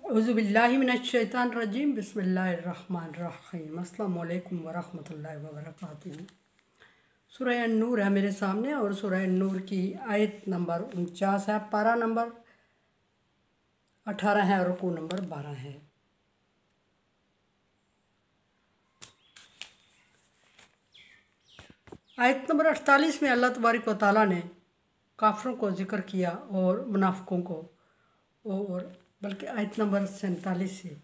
औज़ुबिल्लाहि मिनश्शैतानिर्रजीम बिस्मिल्लाहिर्रहमानिर्रहीम अस्सलामु अलैकुम वरहमतुल्लाहि वबरकातुहू। सूरह अन-नूर है मेरे सामने और सूरह अन-नूर की आयत नंबर 49 है, पारा नंबर 18 है और रुकू नंबर 12 है। आयत नंबर 48 में अल्लाह तबारक व तआला ने काफिरों को ज़िक्र किया और मुनाफिकों को, और बल्कि आयत नंबर 47 से,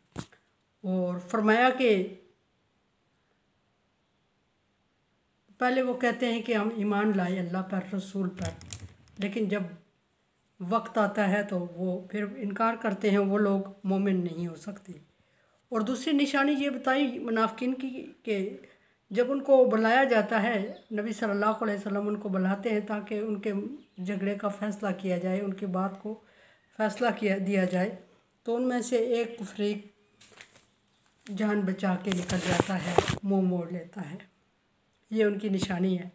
और फरमाया कि पहले वो कहते हैं कि हम ईमान लाए अल्लाह पर, रसूल पर, लेकिन जब वक्त आता है तो वो फिर इनकार करते हैं, वो लोग मोमिन नहीं हो सकते। और दूसरी निशानी ये बताई मुनाफिकीन की कि जब उनको बुलाया जाता है, नबी सल्लल्लाहु अलैहि वसल्लम उनको बुलाते हैं ताकि उनके झगड़े का फ़ैसला किया जाए, उनकी बात को फ़ैसला दिया जाए, तो उनमें से एक फरीक जान बचा के निकल जाता है, मुंह मोड़ लेता है। ये उनकी निशानी है।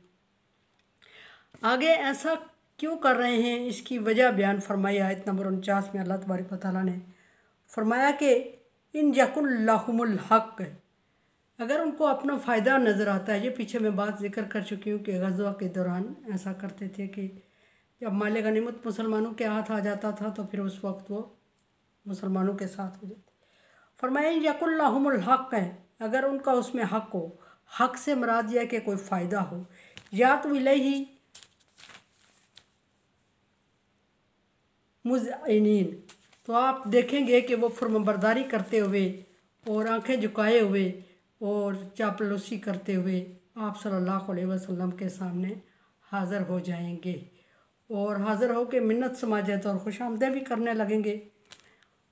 आगे ऐसा क्यों कर रहे हैं, इसकी वजह बयान फरमाई आयत नंबर 49 में अल्लाह तबारक व तआला ने फरमाया कि इन यकुल लहुमुल हक़, अगर उनको अपना फ़ायदा नज़र आता है। ये पीछे मैं बात जिक्र कर चुकी हूँ कि गज़वा के दौरान ऐसा करते थे कि जब माल गनीमत मुसलमानों के हाथ आ जाता था तो फिर उस वक्त वो मुसलमानों के साथ हो जाते। फरमाया यकुल लहुमुल हक़ है, अगर उनका उसमें हक़ हो। हक़ से मुराद यह है कि कोई फ़ायदा हो, या तो इलैहि मुज़इनीन, तो आप देखेंगे कि वो फरमाबरदारी करते हुए और आंखें झुकाए हुए और चापलूसी करते हुए आप सल्लल्लाहु अलैहि वसल्लम के सामने हाज़िर हो जाएंगे, और हाज़िर होकर मिन्नत समाजत और खुशामदे भी करने लगेंगे।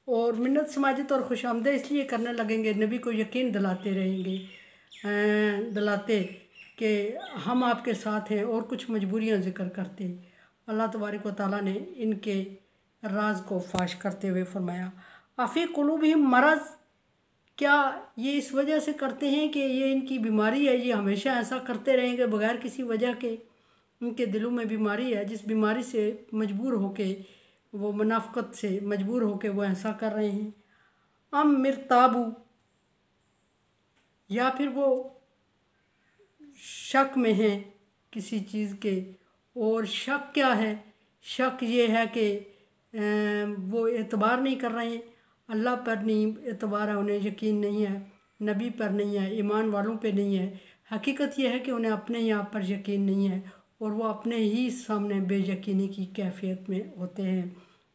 और मिन्नत समाजत और खुशामदे इसलिए करने लगेंगे, नबी को यकीन दिलाते रहेंगे, दिलाते कि हम आपके साथ हैं, और कुछ मजबूरियां जिक्र करते। अल्लाह तबारक व तआला ने इनके राज को फाश करते हुए फरमाया अफ़ी कुलूबिहिम मरज़, क्या ये इस वजह से करते हैं कि ये इनकी बीमारी है, ये हमेशा ऐसा करते रहेंगे बगैर किसी वजह के। उनके दिलों में बीमारी है, जिस बीमारी से मजबूर होके वो मुनाफिकत से मजबूर होके वो ऐसा कर रहे हैं। अम मिरताबू, या फिर वो शक में हैं किसी चीज़ के। और शक क्या है? शक ये है कि वो एतबार नहीं कर रहे हैं, अल्लाह पर नहीं एतबार है, उन्हें यकीन नहीं है, नबी पर नहीं है, ईमान वालों पे नहीं है। हकीकत यह है कि उन्हें अपने ही आप पर यकीन नहीं है, और वो अपने ही सामने बेयकीनी की कैफियत में होते हैं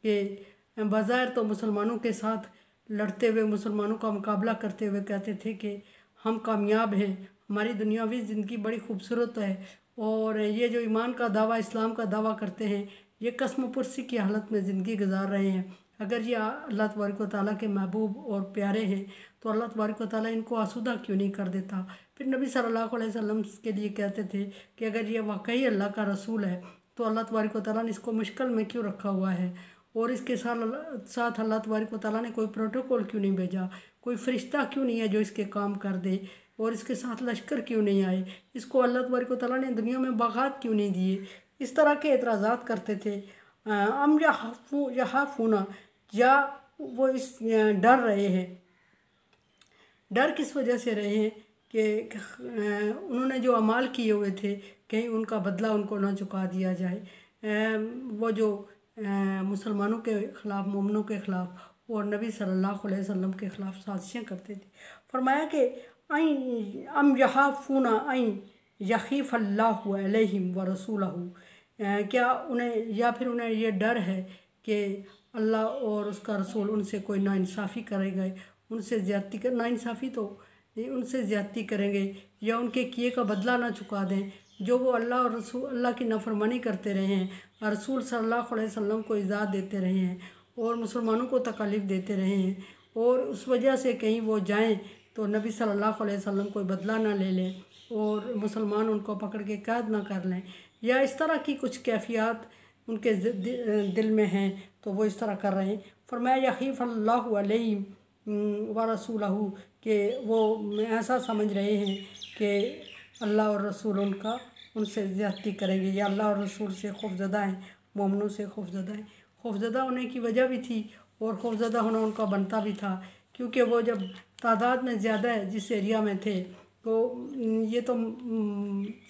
कि बज़ाहिर तो मुसलमानों के साथ लड़ते हुए, मुसलमानों का मुकाबला करते हुए कहते थे कि हम कामयाब हैं, हमारी दुनियावी ज़िंदगी बड़ी खूबसूरत है। और ये जो ईमान का दावा, इस्लाम का दावा करते हैं, ये कसम पुरसी की हालत में ज़िंदगी गुजार रहे हैं। अगर ये अल्लाह तबारक व तआला के महबूब और प्यारे हैं तो अल्लाह तबारक व तआला इनको आसूदा क्यों नहीं कर देता। फिर नबी सल्लल्लाहु अलैहि वसल्लम के लिए कहते थे कि अगर ये वाकई अल्लाह का रसूल है तो अल्लाह तबारक व तआला ने इसको मुश्किल में क्यों रखा हुआ है, और इसके साथ अल्लाह तबारक व तआला ने कोई प्रोटोकॉल क्यों नहीं भेजा, कोई फरिश्ता क्यों नहीं है जो इसके काम कर दे, और इसके साथ लश्कर क्यों नहीं आए, इसको अल्लाह तबारक व तआला ने दुनिया में बागात क्यों नहीं दिए। इस तरह के एतराज़ात करते थे। अम यहाफूना, या वो इस डर रहे हैं। डर किस वजह से रहे हैं कि उन्होंने जो अमाल किए हुए थे कहीं उनका बदला उनको ना चुका दिया जाए। वो जो मुसलमानों के ख़िलाफ़, मोमिनों के ख़िलाफ़ और नबी सल्लल्लाहु अलैहि वसल्लम के ख़िलाफ़ साजिशें करते थे। फरमाया कि अम यहाफूना यखीफ़ल्लाहु अलैहिम व रसूलहू, क्या उन्हें, या फिर उन्हें ये डर है कि अल्लाह और उसका रसूल उनसे कोई नाइंसाफ़ी करेंगे, उनसे ज़्यादती कर, नाइंसाफ़ी तो उनसे ज़्यादती करेंगे या उनके किए का बदला ना चुका दें। जो वो अल्लाह और रसूल, अल्लाह की नाफरमानी करते रहे हैं, रसूल सल्लल्लाहु अलैहि वसल्लम को इज़्ज़त देते रहे हैं और मुसलमानों को तकलीफ़ देते रहे हैं, और उस वजह से कहीं वो जाएं तो नबी सल्लल्लाहु अलैहि वसल्लम कोई बदला ना ले लें और मुसलमान उनको पकड़ के कैद ना कर लें, या इस तरह की कुछ कैफियत उनके दिल में हैं तो वो इस तरह कर रहे हैं। फरमाया यखीफ़ल्लाहु अलैहि व रसूलहू, कि वो ऐसा समझ रहे हैं कि अल्लाह और रसूल उनसे ज़्यादती करेंगे, या अल्लाह और रसूल से खौफज़दा हैं, मोमिनों से खौफज़दा हैं। खौफज़दा होने की वजह भी थी, और खौफज़दा होना उनका बनता भी था, क्योंकि वो जब तादाद में ज़्यादा है जिस एरिया में थे, तो ये तो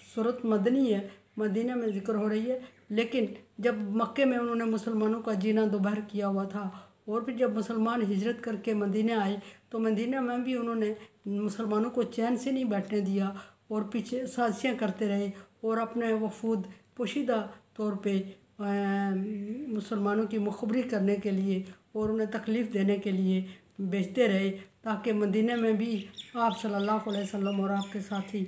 सूरत मदनी है, मदीना में ज़िक्र हो रही है, लेकिन जब मक्के में उन्होंने मुसलमानों का जीना दोपहर किया हुआ था, और फिर जब मुसलमान हिजरत करके मदीने आए तो मदीना में भी उन्होंने मुसलमानों को चैन से नहीं बैठने दिया और पीछे साजिशें करते रहे और अपने वफूद पोशीदा तौर पे मुसलमानों की मुखबरी करने के लिए और उन्हें तकलीफ़ देने के लिए भेजते रहे, ताकि मदीने में भी आप सल्लल्लाहु अलैहि वसल्लम और आपके साथी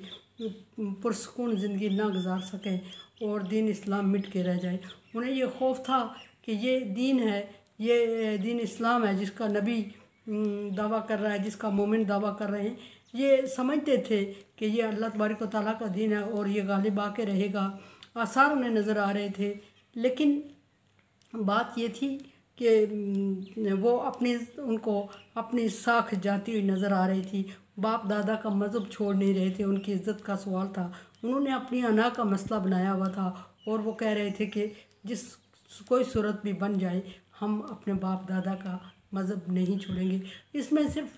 पुरसकून ज़िंदगी ना गुजार सकें और दीन इस्लाम मिट के रह जाए। उन्हें ये खौफ था कि ये दीन है, ये दीन इस्लाम है जिसका नबी दावा कर रहा है, जिसका मोमिन दावा कर रहे हैं। ये समझते थे कि ये अल्लाह तबारक व तआला का दीन है और ये गालिब आके रहेगा। आसार उन्हें नज़र आ रहे थे, लेकिन बात ये थी कि वो उनको अपनी साख जाती हुई नज़र आ रही थी। बाप दादा का मज़हब छोड़ नहीं रहे थे, उनकी इज़्ज़त का सवाल था। उन्होंने अपनी अना का मसला बनाया हुआ था और वो कह रहे थे कि जिस कोई सूरत भी बन जाए हम अपने बाप दादा का मज़हब नहीं छोड़ेंगे। इसमें सिर्फ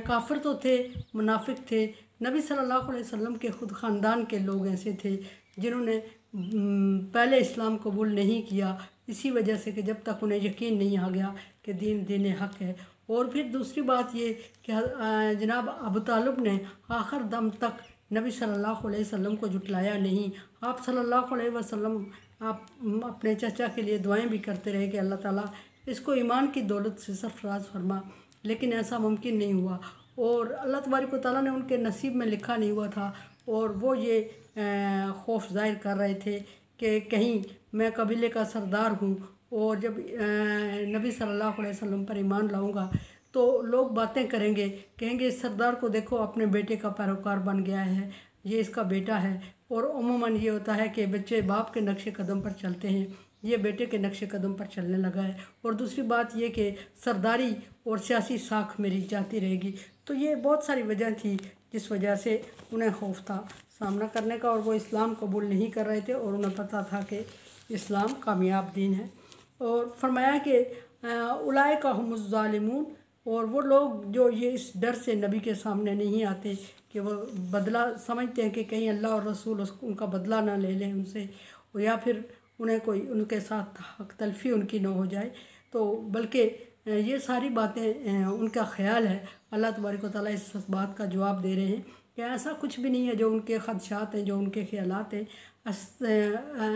काफिर तो थे, मुनाफिक थे, नबी सल्लल्लाहु अलैहि वसल्लम के ख़ुद ख़ानदान के लोग ऐसे थे जिन्होंने पहले इस्लाम कबूल नहीं किया, इसी वजह से कि जब तक उन्हें यकीन नहीं आ गया कि दीन हक़ है। और फिर दूसरी बात ये कि जनाब अबू तालिब ने आखिर दम तक नबी सल्लल्लाहु अलैहि वसल्लम को जुटलाया नहीं। आप सल्लल्लाहु अलैहि वसल्लम आप अपने चाचा के लिए दुआएं भी करते रहे कि अल्लाह ताला इसको ईमान की दौलत से सरफराज फरमा, लेकिन ऐसा मुमकिन नहीं हुआ और अल्लाह तबारक व तआला ने उनके नसीब में लिखा नहीं हुआ था। और वो ये खौफ ज़ाहिर कर रहे थे कि कहीं मैं कबीले का सरदार हूँ और जब नबी सल्लल्लाहु अलैहि वसल्लम पर ईमान लाऊंगा तो लोग बातें करेंगे, कहेंगे इस सरदार को देखो अपने बेटे का पैरोकार बन गया है, ये इसका बेटा है। और उमूमन ये होता है कि बच्चे बाप के नक्शे कदम पर चलते हैं, ये बेटे के नक्शे कदम पर चलने लगा है। और दूसरी बात ये कि सरदारी और सियासी साख मेरी जाती रहेगी। तो ये बहुत सारी वजह थी जिस वजह से उन्हें खौफ था सामना करने का और वो इस्लाम कबूल नहीं कर रहे थे और उन्हें पता था कि इस्लाम कामयाब दीन है। और फरमाया कि उलाइका हुमुज़ ज़ालिमून, और वो लोग जो ये इस डर से नबी के सामने नहीं आते कि वो बदला समझते हैं कि कहीं अल्लाह और रसूल उनका बदला ना ले लें उनसे, और या फिर उन्हें कोई उनके साथ हक तलफ़ी उनकी न हो जाए, तो बल्कि ये सारी बातें उनका ख्याल है। अल्लाह तबारक व तआला इस बात का जवाब दे रहे हैं कि ऐसा कुछ भी नहीं है जो उनके ख़दशात हैं, जो उनके ख्यालात हैं,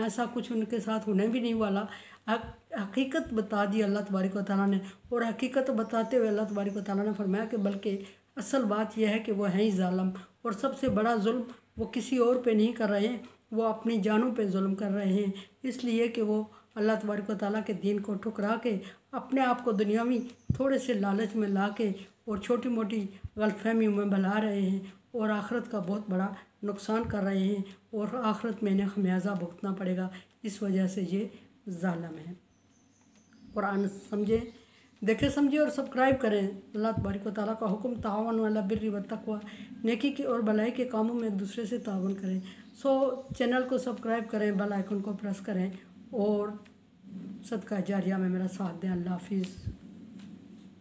ऐसा कुछ उनके साथ होने भी नहीं वाला। हकीकत बता दी अल्लाह तबारक व तआला ने, और हकीकत बताते हुए अल्लाह तबारक व तआला ने फरमाया कि बल्कि असल बात यह है कि वो हैं ही ज़ालिम, और सबसे बड़ा जुल्म वो किसी और पे नहीं कर रहे हैं, वो अपनी जानों पे जुल्म कर रहे हैं, इसलिए कि वो अल्लाह तबारक व तआला के दीन को ठुकरा के अपने आप को दुनियावी थोड़े से लालच में ला के और छोटी मोटी गलतफहमियों में भला रहे हैं और आखिरत का बहुत बड़ा नुकसान कर रहे हैं और आखिरत में इन्हें खमियाजा भुगतना पड़ेगा। इस वजह से ये ज़ालिम है। कुरान समझें, देखें, समझिए और सब्सक्राइब करें। अल्लाह तबारक व तआला का हुक्म तावन अला बिर्रि व तक़वा, नेकी की और भलाई के कामों में एक दूसरे से तावन करें। चैनल को सब्सक्राइब करें, बेल आइकन को प्रेस करें और सदका जारिया में मेरा साथ दें। अल्लाह हाफिज़।